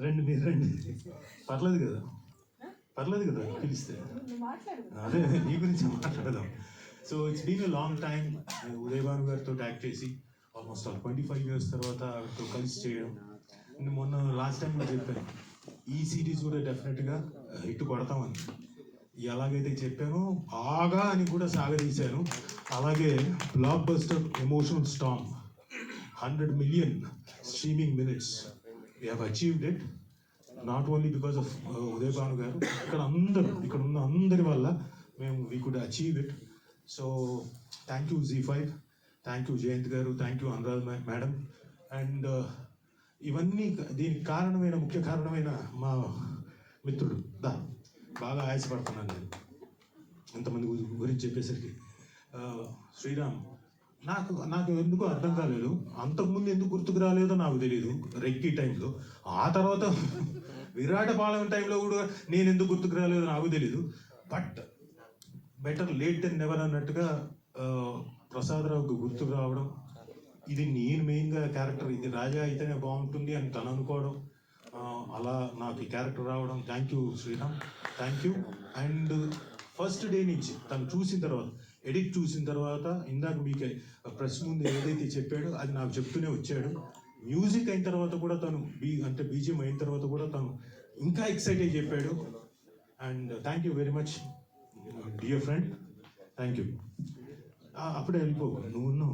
రండి మీరు రండి, పర్లేదు కదా, పర్లేదు కదా పిలిస్తే. అదే నీ గురించి మాట్లాడదాం. So it's been a long time Uday Bhanu గారితో యాక్ట్ చేసి ఆల్మోస్ట్ 25 years తర్వాత ఆవిడతో కలిసి చేయడం. నేను మొన్న లాస్ట్ టైం కూడా చెప్పాను, ఈ సిరీస్ కూడా డెఫినెట్గా హిట్ కొడతామని. ఎలాగైతే చెప్పానో బాగా అని కూడా సాగదీశాను. అలాగే blockbuster emotional storm 100 million streaming minutes. We have achieved it. Not only because of Uday Bhanu garu, ఇక్కడ ఉన్న అందరి వల్ల మేము we could achieve it. So thank you Z5, thank you Jayant garu, thank you Anuradha madam. And ఇవన్నీ దీనికి ముఖ్య కారణమైన మా మిత్రుడు బాగా ఆయాసపడుతున్నాను నేను ఎంతమంది గురించి చెప్పేసరికి. శ్రీరామ్ నాకు ఎందుకు అర్థం కాలేదు, అంతకుముందు ఎందుకు గుర్తుకు రాలేదో నాకు తెలియదు రెక్కి టైంలో. ఆ తర్వాత విరాటపాలెం టైంలో కూడా నేను ఎందుకు గుర్తుకు రాలేదో నాకు తెలీదు. But better late than never అన్నట్టుగా ప్రసాదరావుకి గుర్తుకు రావడం, ఇది నేను మెయిన్గా క్యారెక్టర్, ఇది రాజా అయితేనే బాగుంటుంది అని తను అనుకోవడం, అలా నాకు ఈ క్యారెక్టర్ రావడం. Thank you Sriram, thank you. And first day నుంచి తను చూసిన తర్వాత, ఎడిట్ చూసిన తర్వాత, ఇందాక మీకు ప్రెస్ ముందు ఏదైతే చెప్పాడో అది నాకు చెప్తూనే వచ్చాడు. మ్యూజిక్ అయిన తర్వాత కూడా తను బీజిఎం అయిన తర్వాత కూడా తను ఇంకా ఎక్సైట్ అయ్యి చెప్పాడు. And thank you very much dear friend, thank you. అప్పుడే వెళ్ళిపో, నువ్వు